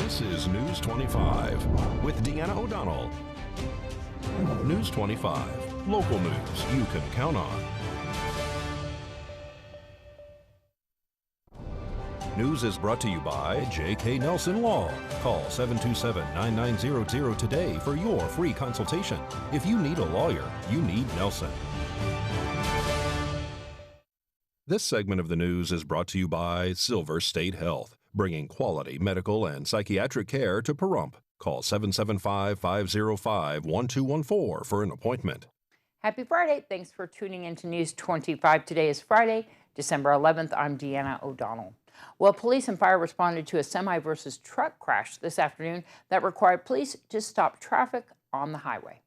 This is News 25 with Deanna O'Donnell. News 25, local news you can count on. News is brought to you by J.K. Nelson Law. Call 727-9900 today for your free consultation. If you need a lawyer, you need Nelson. This segment of the news is brought to you by Silver State Health, bringing quality medical and psychiatric care to Pahrump. Call 775-505-1214 for an appointment. Happy Friday. Thanks for tuning in to News 25. Today is Friday, December 11th. I'm Deanna O'Donnell. Well, police and fire responded to a semi versus truck crash this afternoon that required police to stop traffic on the highway.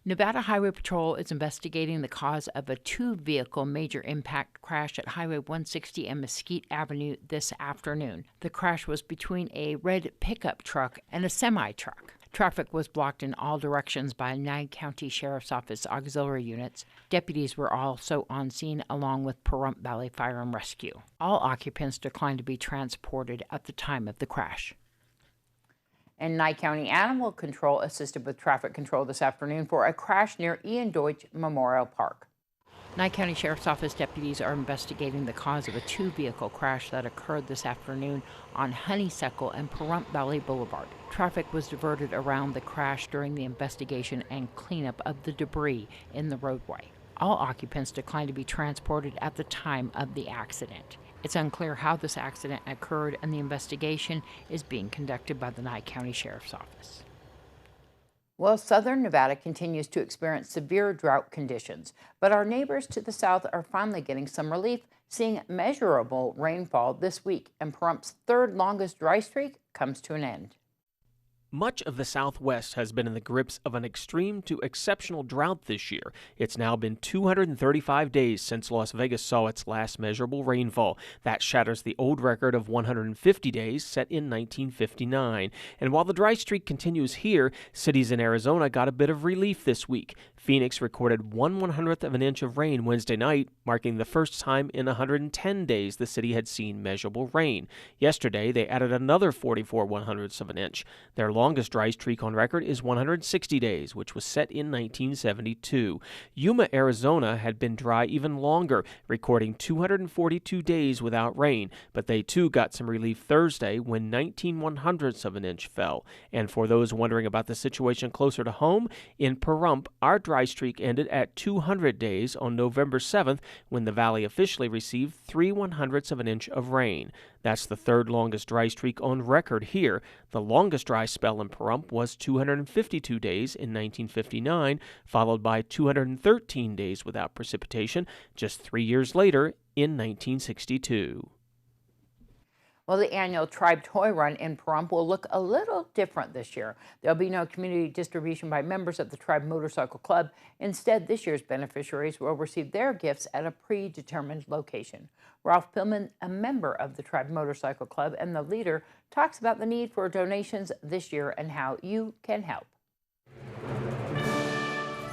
Nevada Highway Patrol is investigating the cause of a two-vehicle major impact crash at Highway 160 and Mesquite Avenue this afternoon. The crash was between a red pickup truck and a semi-truck. Traffic was blocked in all directions by Nye County Sheriff's Office auxiliary units. Deputies were also on scene along with Pahrump Valley Fire and Rescue. All occupants declined to be transported at the time of the crash. And Nye County Animal Control assisted with traffic control this afternoon for a crash near Ian Deutsch Memorial Park. Nye County Sheriff's Office deputies are investigating the cause of a two-vehicle crash that occurred this afternoon on Honeysuckle and Pahrump Valley Boulevard. Traffic was diverted around the crash during the investigation and cleanup of the debris in the roadway. All occupants declined to be transported at the time of the accident. It's unclear how this accident occurred, and the investigation is being conducted by the Nye County Sheriff's Office. Well, southern Nevada continues to experience severe drought conditions, but our neighbors to the south are finally getting some relief, seeing measurable rainfall this week, and Pahrump's third longest dry streak comes to an end. Much of the Southwest has been in the grips of an extreme to exceptional drought this year. It's now been 235 days since Las Vegas saw its last measurable rainfall. That shatters the old record of 150 days set in 1959. And while the dry streak continues here, cities in Arizona got a bit of relief this week. Phoenix recorded 1/100th of an inch of rain Wednesday night, marking the first time in 110 days the city had seen measurable rain. Yesterday, they added another 44/100ths of an inch. Their longest dry streak on record is 160 days, which was set in 1972. Yuma, Arizona had been dry even longer, recording 242 days without rain, but they too got some relief Thursday when 19/100ths of an inch fell. And for those wondering about the situation closer to home, in Pahrump, our dry streak ended at 200 days on November 7th when the valley officially received 3/100ths of an inch of rain. That's the third longest dry streak on record here. The longest dry spell in Pahrump was 252 days in 1959, followed by 213 days without precipitation just 3 years later in 1962. Well, the annual Tribe Toy Run in Pahrump will look a little different this year. There'll be no community distribution by members of the Tribe Motorcycle Club. Instead, this year's beneficiaries will receive their gifts at a predetermined location. Ralph Pillman, a member of the Tribe Motorcycle Club and the leader, talks about the need for donations this year and how you can help.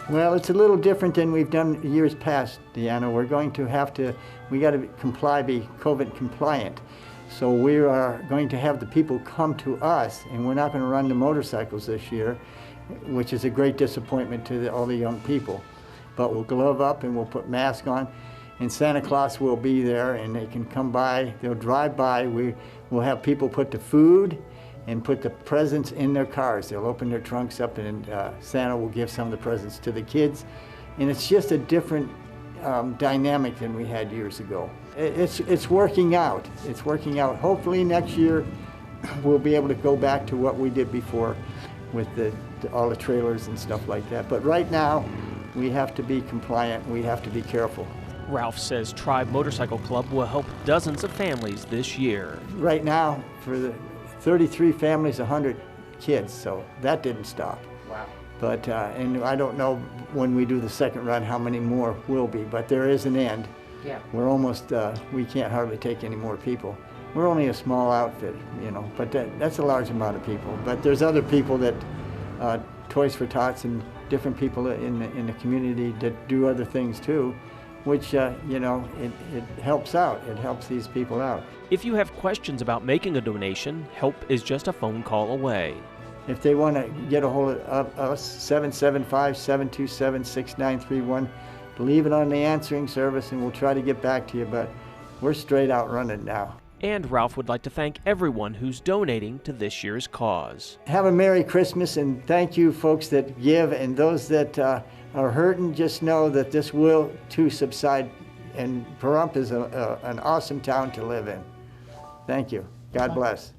Well, it's a little different than we've done years past, Deanna. We're going to have to, we got to be COVID compliant. So we are going to have the people come to us, and we're not going to run the motorcycles this year, which is a great disappointment to all the young people. But we'll glove up and we'll put masks on, and Santa Claus will be there, and they can come by, they'll drive by. We'll have people put the food and put the presents in their cars. They'll open their trunks up, and Santa will give some of the presents to the kids. And it's just a different dynamic than we had years ago. It's working out. It's working out. Hopefully next year we'll be able to go back to what we did before with all the trailers and stuff like that. But right now we have to be compliant. We have to be careful. Ralph says Tribe Motorcycle Club will help dozens of families this year. Right now, for the 33 families, 100 kids, so that didn't stop. Wow. But, and I don't know when we do the second run how many more will be, but there is an end. Yeah. We're almost, we can't hardly take any more people. We're only a small outfit, you know, but that's a large amount of people. But there's other people that, Toys for Tots and different people in the community that do other things too. which, you know, it helps out. It helps these people out. If you have questions about making a donation, help is just a phone call away. If they want to get a hold of us, 775-727-6931. Leave it on the answering service and we'll try to get back to you, but we're straight out running now. And Ralph would like to thank everyone who's donating to this year's cause. Have a Merry Christmas, and thank you folks that give, and those that are hurting, just know that this will too subside, and Pahrump is an awesome town to live in. Thank you. God bless.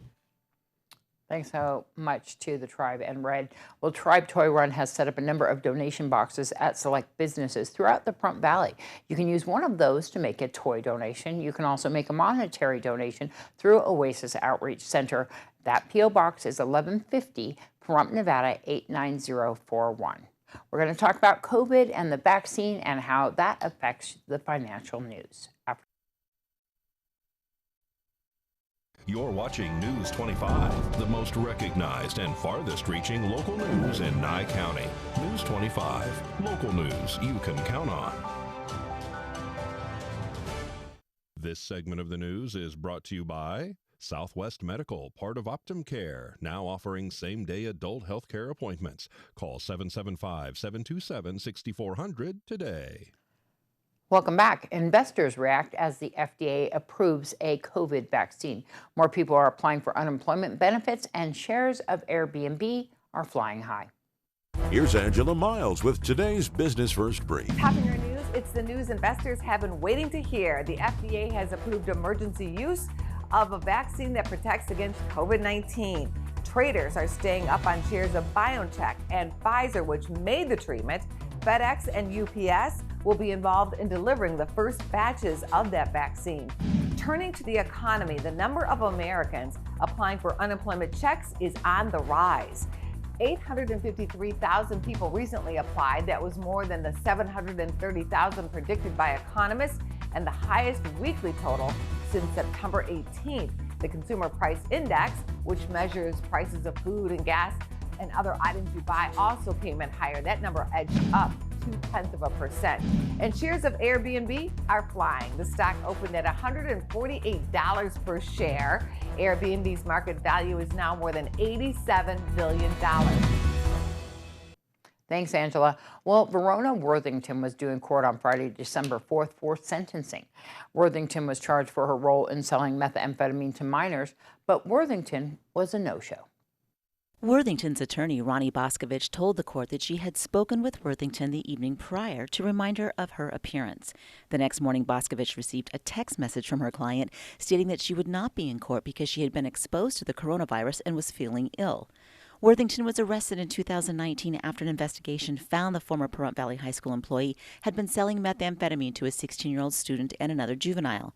Thanks so much to the Tribe and Red. Well, Tribe Toy Run has set up a number of donation boxes at select businesses throughout the Pahrump Valley. You can use one of those to make a toy donation. You can also make a monetary donation through Oasis Outreach Center. That P.O. Box is 1150 Pahrump, Nevada 89041. We're going to talk about COVID and the vaccine and how that affects the financial news. You're watching News 25, the most recognized and farthest-reaching local news in Nye County. News 25, local news you can count on. This segment of the news is brought to you by Southwest Medical, part of Optum Care, now offering same-day adult health care appointments. Call 775-727-6400 today. Welcome back. Investors react as the FDA approves a COVID vaccine. More people are applying for unemployment benefits, and shares of Airbnb are flying high. Here's Angela Miles with today's Business First Brief. Topping your news, it's the news investors have been waiting to hear. The FDA has approved emergency use of a vaccine that protects against COVID-19. Traders are staying up on shares of BioNTech and Pfizer, which made the treatment. FedEx and UPS will be involved in delivering the first batches of that vaccine. Turning to the economy, the number of Americans applying for unemployment checks is on the rise. 853,000 people recently applied. That was more than the 730,000 predicted by economists and the highest weekly total since September 18th. The Consumer Price Index, which measures prices of food and gas and other items you buy, also came in higher. That number edged up 0.2%. And shares of Airbnb are flying. The stock opened at $148 per share. Airbnb's market value is now more than $87 billion. Thanks, Angela. Well, Verona Worthington was due in court on Friday, December 4th for sentencing. Worthington was charged for her role in selling methamphetamine to minors, but Worthington was a no-show. Worthington's attorney, Ronnie Boscovich, told the court that she had spoken with Worthington the evening prior to remind her of her appearance. The next morning, Boscovich received a text message from her client stating that she would not be in court because she had been exposed to the coronavirus and was feeling ill. Worthington was arrested in 2019 after an investigation found the former Pahrump Valley High School employee had been selling methamphetamine to a 16-year-old student and another juvenile.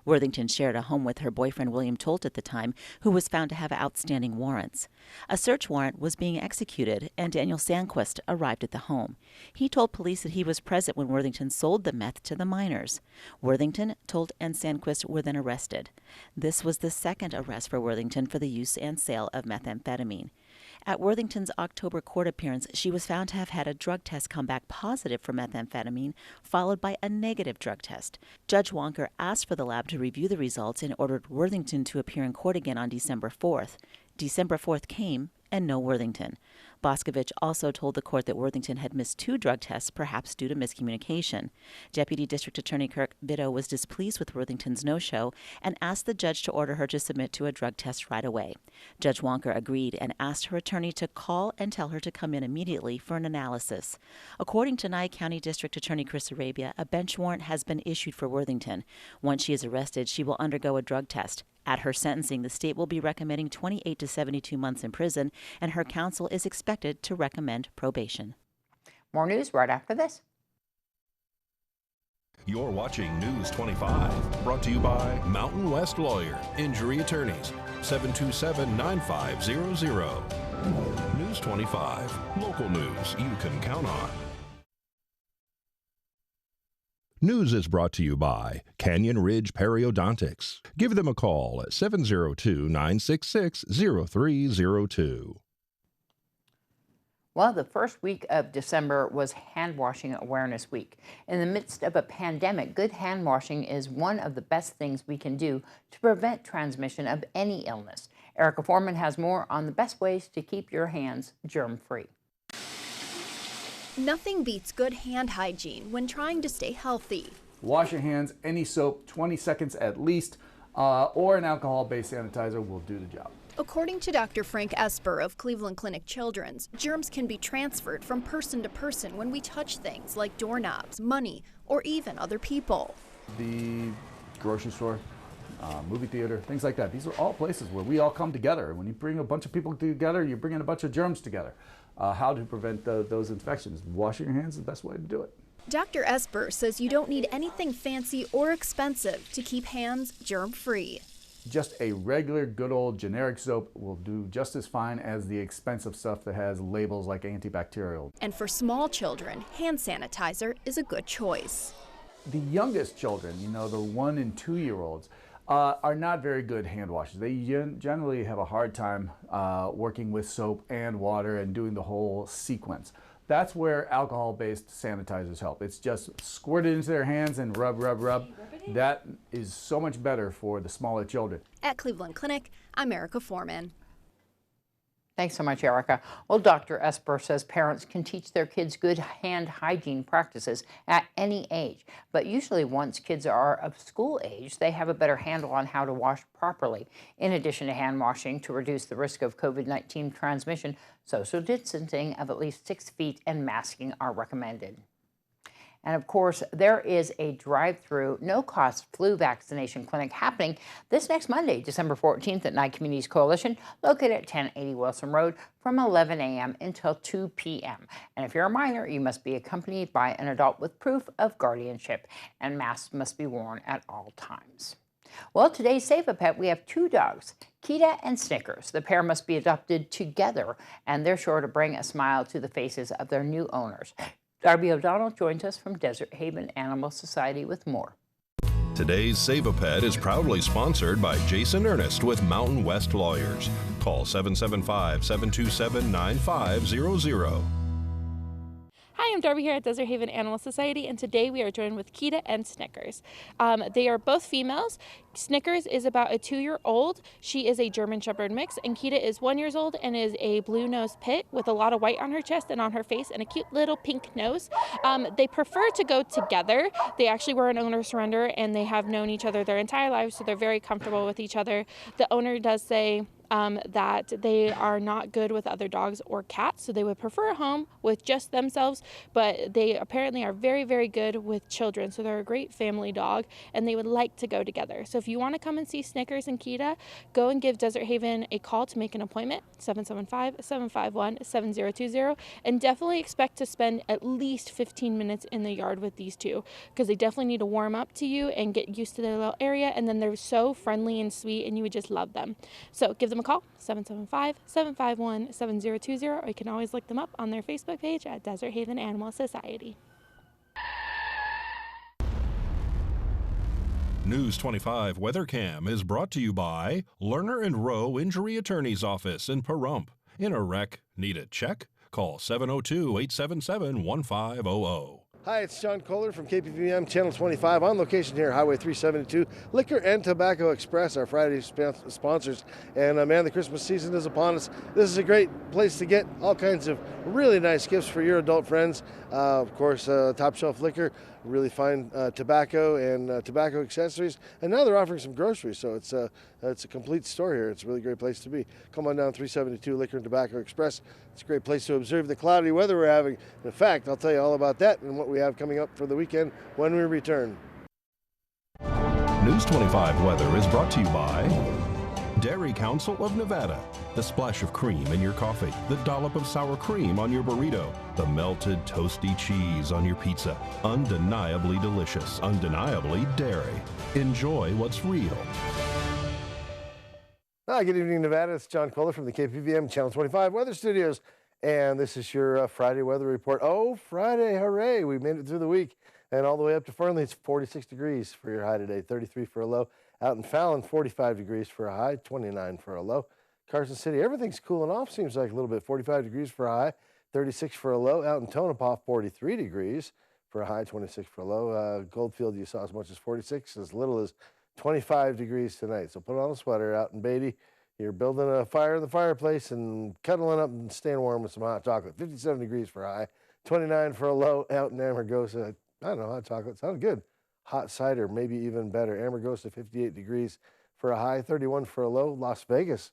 Worthington shared a home with her boyfriend, William Tolt, at the time, who was found to have outstanding warrants. A search warrant was being executed, and Daniel Sandquist arrived at the home. He told police that he was present when Worthington sold the meth to the minors. Worthington, Tolt, and Sandquist were then arrested. This was the second arrest for Worthington for the use and sale of methamphetamine. At Worthington's October court appearance, she was found to have had a drug test come back positive for methamphetamine, followed by a negative drug test. Judge Wonker asked for the lab to review the results and ordered Worthington to appear in court again on December 4th. December 4th came, and no Worthington. Boscovich also told the court that Worthington had missed 2 drug tests, perhaps due to miscommunication. Deputy District Attorney Kirk Bitto was displeased with Worthington's no-show and asked the judge to order her to submit to a drug test right away. Judge Wonker agreed and asked her attorney to call and tell her to come in immediately for an analysis. According to Nye County District Attorney Chris Arabia, a bench warrant has been issued for Worthington. Once she is arrested, she will undergo a drug test. At her sentencing, the state will be recommending 28 to 72 months in prison, and her counsel is expected to recommend probation. More news right after this. You're watching News 25, brought to you by Mountain West Lawyer, Injury Attorneys, 727-9500. News 25, local news you can count on. News is brought to you by Canyon Ridge Periodontics. Give them a call at 702-966-0302. Well, the first week of December was Hand Washing Awareness Week. In the midst of a pandemic, good hand washing is one of the best things we can do to prevent transmission of any illness. Erica Foreman has more on the best ways to keep your hands germ-free. Nothing beats good hand hygiene when trying to stay healthy. Wash your hands, any soap, 20 seconds at least, or an alcohol-based sanitizer will do the job. According to Dr. Frank Esper of Cleveland Clinic Children's, germs can be transferred from person to person when we touch things like doorknobs, money, or even other people. The grocery store, movie theater, things like that. These are all places where we all come together. When you bring a bunch of people together, you're bringing a bunch of germs together. How to prevent those infections? Washing your hands is the best way to do it. Dr. Esper says you don't need anything fancy or expensive to keep hands germ-free. Just a regular, good old generic soap will do just as fine as the expensive stuff that has labels like antibacterial. And for small children, hand sanitizer is a good choice. The youngest children, the 1 and 2 year olds, are not very good hand washers. They generally have a hard time working with soap and water and doing the whole sequence. That's where alcohol-based sanitizers help. It's just squirt it into their hands and rub, rub, rub. That is so much better for the smaller children. At Cleveland Clinic, I'm Erica Foreman. Thanks so much, Erica. Well, Dr. Esper says parents can teach their kids good hand hygiene practices at any age. But usually once kids are of school age, they have a better handle on how to wash properly. In addition to hand washing, to reduce the risk of COVID-19 transmission, social distancing of at least 6 feet and masking are recommended. And of course, there is a drive-through, no-cost flu vaccination clinic happening this next Monday, December 14th at Nye Communities Coalition, located at 1080 Wilson Road from 11 a.m. until 2 p.m. And if you're a minor, you must be accompanied by an adult with proof of guardianship, and masks must be worn at all times. Well, today's Save a Pet, we have 2 dogs, Kita and Snickers. The pair must be adopted together, and they're sure to bring a smile to the faces of their new owners. Darby O'Donnell joins us from Desert Haven Animal Society with more. Today's Save a Pet is proudly sponsored by Jason Ernest with Mountain West Lawyers. Call 775-727-9500. Hi, I'm Darby here at Desert Haven Animal Society, and today we are joined with Kita and Snickers. They are both females. Snickers is about a 2-year-old. She is a German Shepherd mix, and Kita is 1 year old and is a blue-nosed pit with a lot of white on her chest and on her face and a cute little pink nose. They prefer to go together. They actually were an owner surrender, and they have known each other their entire lives, so they're very comfortable with each other. The owner does say that they are not good with other dogs or cats, so they would prefer a home with just themselves, but they apparently are very, very good with children, so they're a great family dog, and they would like to go together. So if you want to come and see Snickers and Kita, go and give Desert Haven a call to make an appointment, 775-751-7020, and definitely expect to spend at least 15 minutes in the yard with these two, because they definitely need to warm up to you and get used to their little area, and then they're so friendly and sweet, and you would just love them. So give them a call, 775-751-7020, or you can always look them up on their Facebook page at Desert Haven Animal Society. News 25 Weather Cam is brought to you by Lerner and Rowe Injury Attorney's Office in Pahrump. In a wreck, need a check? Call 702-877-1500. Hi, it's John Kohler from KPVM Channel 25 on location here, Highway 372. Liquor and Tobacco Express, our Friday sponsors. And man, the Christmas season is upon us. This is a great place to get all kinds of really nice gifts for your adult friends. Of course, top shelf liquor, really fine tobacco and tobacco accessories. And now they're offering some groceries, so it's a complete store here. It's a really great place to be. Come on down 372 Liquor and Tobacco Express. It's a great place to observe the cloudy weather we're having. In fact, I'll tell you all about that and what we have coming up for the weekend when we return. News 25 weather is brought to you by Dairy Council of Nevada. The splash of cream in your coffee, the dollop of sour cream on your burrito, the melted toasty cheese on your pizza. Undeniably delicious, undeniably dairy. Enjoy what's real. Hi, good evening, Nevada. It's John Kohler from the KPVM Channel 25 Weather Studios. And this is your Friday weather report. Oh, Friday, hooray. We made it through the week. And all the way up to Fernley, it's 46 degrees for your high today, 33 for a low. Out in Fallon, 45 degrees for a high, 29 for a low. Carson City, everything's cooling off, seems like a little bit, 45 degrees for a high, 36 for a low. Out in Tonopah, 43 degrees for a high, 26 for a low. Goldfield, you saw as much as 46, as little as 25 degrees tonight. So put on a sweater. Out in Beatty, you're building a fire in the fireplace and cuddling up and staying warm with some hot chocolate. 57 degrees for a high, 29 for a low. Out in Amargosa, I don't know, hot chocolate sounded good. Hot cider, maybe even better. Amargosa, 58 degrees for a high, 31 for a low. Las Vegas,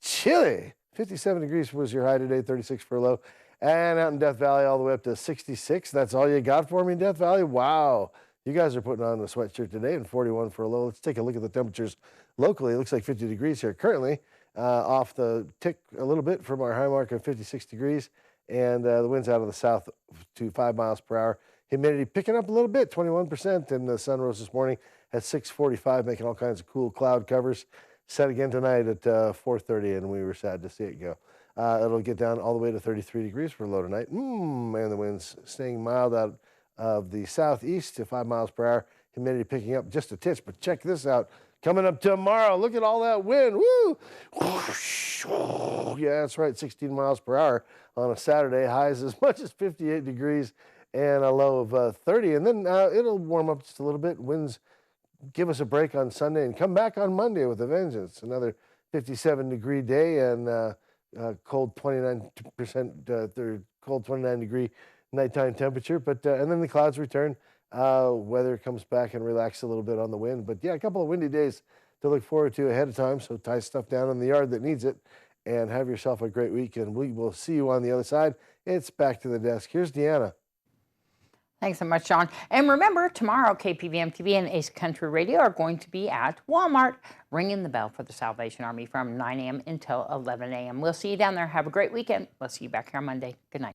chilly. 57 degrees was your high today, 36 for a low. And out in Death Valley, all the way up to 66. That's all you got for me in Death Valley? Wow. You guys are putting on the sweatshirt today, and 41 for a low. Let's take a look at the temperatures locally. It looks like 50 degrees here currently, off the tick a little bit from our high mark of 56 degrees. And the winds out of the south to 5 miles per hour. Humidity picking up a little bit, 21%. And the sun rose this morning at 6:45, making all kinds of cool cloud covers. Set again tonight at 4:30, and we were sad to see it go. It'll get down all the way to 33 degrees for low tonight. And the wind's staying mild out of the southeast to 5 miles per hour. Humidity picking up just a titch, but check this out. Coming up tomorrow, look at all that wind. Woo! Yeah, that's right, 16 miles per hour on a Saturday. Highs as much as 58 degrees and a low of 30. And then it'll warm up just a little bit. Winds give us a break on Sunday and come back on Monday with a vengeance. Another 57-degree day and cold 29%, cold 29-degree nighttime temperature. But and then the clouds return. Weather comes back and relax a little bit on the wind. But yeah, a couple of windy days to look forward to ahead of time. So tie stuff down in the yard that needs it and have yourself a great weekend. We will see you on the other side. It's back to the desk. Here's Deanna. Thanks so much, Sean. And remember, tomorrow, KPVM-TV and Ace Country Radio are going to be at Walmart, ringing the bell for the Salvation Army from 9 a.m. until 11 a.m. We'll see you down there. Have a great weekend. We'll see you back here on Monday. Good night.